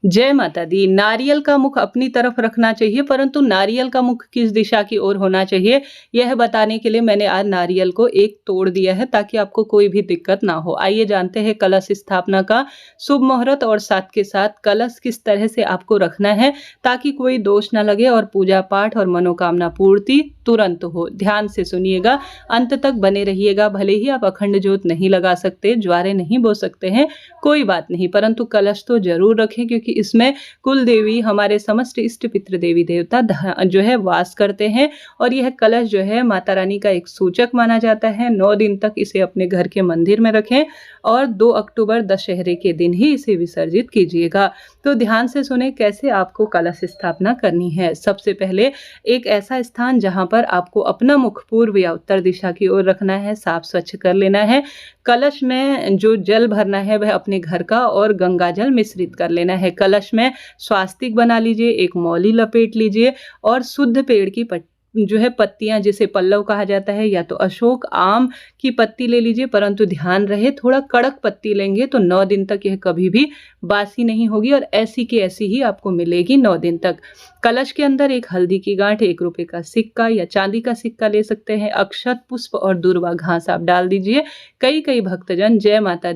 जय माता दी। नारियल का मुख अपनी तरफ रखना चाहिए, परंतु नारियल का मुख किस दिशा की ओर होना चाहिए, यह बताने के लिए मैंने आज नारियल को एक तोड़ दिया है ताकि आपको कोई भी दिक्कत ना हो। आइए जानते हैं कलश स्थापना का शुभ मुहूर्त और साथ के साथ कलश किस तरह से आपको रखना है ताकि कोई दोष ना लगे और पूजा पाठ और मनोकामना पूर्ति तुरंत हो। ध्यान से सुनिएगा, अंत तक बने रहिएगा। भले ही आप अखंड ज्योत नहीं लगा सकते, ज्वारे नहीं बो सकते हैं, कोई बात नहीं, परंतु कलश तो जरूर रखें क्योंकि इसमें कुल देवी, हमारे समस्त इष्ट पितृ देवी देवता जो है वास करते हैं। और यह कलश जो है माता रानी का एक सूचक माना जाता है। 9 दिन तक इसे अपने घर के मंदिर में रखें और 2 अक्टूबर दशहरे के दिन ही इसे विसर्जित कीजिएगा। तो ध्यान से सुने कैसे आपको कलश स्थापना करनी है। सबसे पहले एक ऐसा स्थान जहां पर आपको अपना मुख पूर्व या उत्तर दिशा की ओर रखना है, साफ स्वच्छ कर लेना है। कलश में जो जल भरना है वह अपने घर का और गंगा जल मिश्रित कर लेना है। कलश में स्वास्तिक बना लीजिए, एक मौली लपेट लीजिए और शुद्ध पेड़ की जो है पत्तियां, जिसे पल्लव कहा जाता है, या तो अशोक आम की पत्ती ले लीजिए, परंतु ध्यान रहे थोड़ा कड़क पत्ती लेंगे तो 9 दिन तक यह कभी भी बासी नहीं होगी और ऐसी की ऐसी ही आपको मिलेगी 9 दिन तक। कलश के अंदर एक हल्दी की गांठ, 1 रुपए का सिक्का या चांदी का सिक्का ले सकते हैं, अक्षत पुष्प और दूर्वा घास आप डाल दीजिए। कई भक्तजन जय माता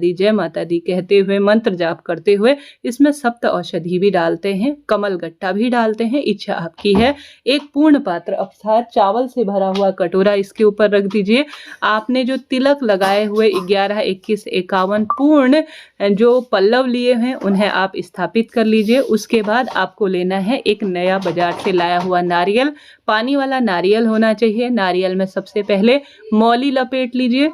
दी कहते हुए, मंत्र जाप करते हुए इसमें सप्त औषधि भी डालते हैं, कमल गट्टा भी डालते हैं, इच्छा आपकी है। एक पूर्ण पात्र अर्थात चावल से भरा हुआ कटोरा इसके ऊपर रख दीजिए। आपने जो तिलक लगाए हुए 11, 21, 51 पूर्ण जो पल्लव लिए हैं उन्हें आप स्थापित कर लीजिए। उसके बाद आपको लेना है एक नया बाजार से लाया हुआ नारियल, पानी वाला नारियल होना चाहिए। नारियल में सबसे पहले मौली लपेट लीजिए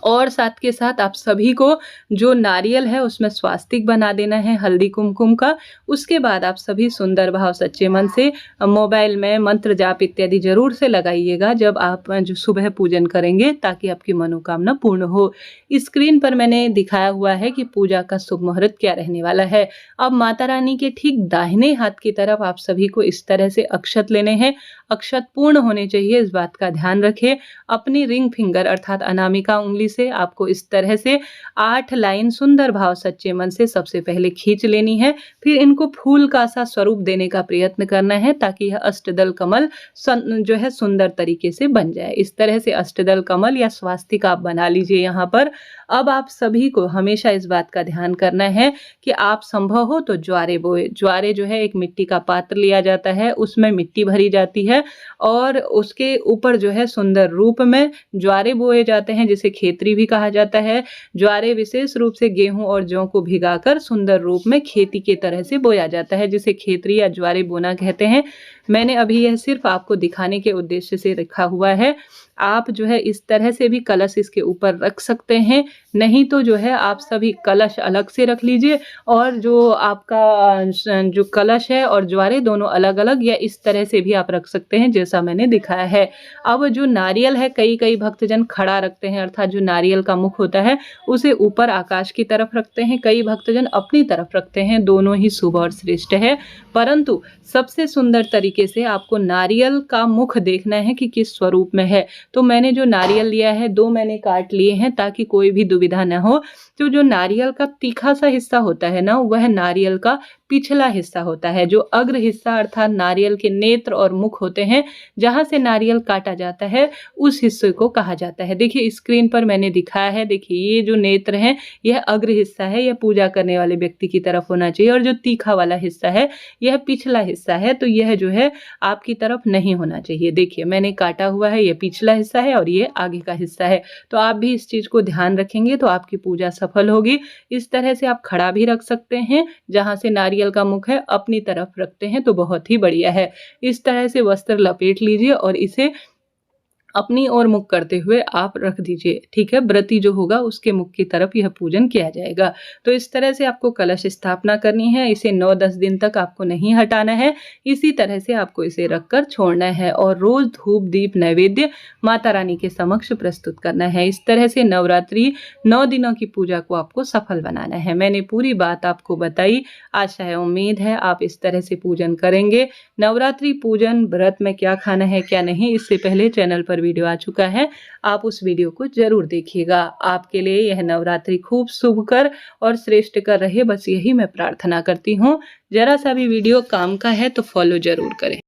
और साथ के साथ आप सभी को जो नारियल है उसमें स्वास्तिक बना देना है हल्दी कुमकुम का। उसके बाद आप सभी सुंदर भाव सच्चे मन से मोबाइल में मंत्र जाप इत्यादि जरूर से लगाइएगा जब आप जो सुबह पूजन करेंगे, ताकि आपकी मनोकामना पूर्ण हो। स्क्रीन पर मैंने दिखाया हुआ है कि पूजा का शुभ मुहूर्त क्या रहने वाला है। अब माता रानी के ठीक दाहिने हाथ की तरफ आप सभी को इस तरह से अक्षत लेने हैं। अक्षत पूर्ण होने चाहिए, इस बात का ध्यान रखें। अपनी रिंग फिंगर अर्थात अनामिका उंगली से आपको इस तरह से 8 लाइन सुंदर भाव सच्चे मन से सबसे पहले खींच लेनी है। फिर इनको फूल का सा स्वरूप देने का प्रयत्न करना है ताकि यह अष्टदल कमल जो है सुंदर तरीके से बन जाए। इस तरह से अष्टदल कमल या स्वास्तिक आप बना लीजिए यहाँ पर। अब आप सभी को हमेशा इस बात का ध्यान करना है कि आप संभव हो तो ज्वारे बोए। ज्वारे जो है एक मिट्टी का पात्र लिया जाता है, उसमें मिट्टी भरी जाती है और उसके ऊपर जो है सुंदर रूप में ज्वारे बोए जाते हैं, जिसे खेतरी भी कहा जाता है। ज्वारे विशेष रूप से गेहूं और जौ को भिगाकर सुंदर रूप में खेती के तरह से बोया जाता है, जिसे खेतरी या ज्वारे बोना कहते हैं। मैंने अभी यह सिर्फ आपको दिखाने के उद्देश्य से रखा हुआ है। आप जो है इस तरह से भी कलश इसके ऊपर रख सकते हैं, नहीं तो जो है आप सभी कलश अलग से रख लीजिए और जो आपका जो कलश है और ज्वारे दोनों अलग अलग, या इस तरह से भी आप रख सकते हैं जैसा मैंने दिखाया है। अब जो नारियल है, कई भक्तजन खड़ा रखते हैं, अर्थात जो नारियल का मुख होता है उसे ऊपर आकाश की तरफ रखते हैं, कई भक्तजन अपनी तरफ रखते हैं। दोनों ही शुभ और श्रेष्ठ है, परंतु सबसे सुंदर तरीके से आपको नारियल का मुख देखना है कि किस स्वरूप में है। तो मैंने जो नारियल लिया है 2 मैंने काट लिए हैं ताकि कोई भी दुविधा न हो। तो जो नारियल का तीखा सा हिस्सा होता है ना, वह नारियल का पिछला हिस्सा होता है। जो अग्र हिस्सा अर्थात नारियल के नेत्र और मुख होते हैं, जहां से नारियल काटा जाता है, उस हिस्से को कहा जाता है। देखिए स्क्रीन पर मैंने दिखाया है, देखिए ये जो नेत्र है यह अग्र हिस्सा है, यह पूजा करने वाले व्यक्ति की तरफ होना चाहिए, और जो तीखा वाला हिस्सा है यह पिछला हिस्सा है, तो यह जो है आपकी तरफ नहीं होना चाहिए। देखिए मैंने काटा हुआ है, यह पिछला हिस्सा है और ये आगे का हिस्सा है। तो आप भी इस चीज को ध्यान रखेंगे तो आपकी पूजा सफल होगी। इस तरह से आप खड़ा भी रख सकते हैं, जहां से नारियल का मुख है अपनी तरफ रखते हैं तो बहुत ही बढ़िया है। इस तरह से वस्त्र लपेट लीजिए और इसे अपनी ओर मुख करते हुए आप रख दीजिए, ठीक है। व्रती जो होगा उसके मुख की तरफ यह पूजन किया जाएगा। तो इस तरह से आपको कलश स्थापना करनी है। इसे 9-10 दिन तक आपको नहीं हटाना है, इसी तरह से आपको इसे रखकर छोड़ना है और रोज धूप दीप नैवेद्य माता रानी के समक्ष प्रस्तुत करना है। इस तरह से नवरात्रि 9 दिनों की पूजा को आपको सफल बनाना है। मैंने पूरी बात आपको बताई, आशा है उम्मीद है आप इस तरह से पूजन करेंगे। नवरात्रि पूजन व्रत में क्या खाना है क्या नहीं, इससे पहले चैनल पर पर वीडियो आ चुका है, आप उस वीडियो को ज़रूर देखिएगा। आपके लिए यह नवरात्रि खूब शुभकर और श्रेष्ठ कर रहे, बस यही मैं प्रार्थना करती हूँ। ज़रा सा भी वीडियो काम का है तो फॉलो ज़रूर करें।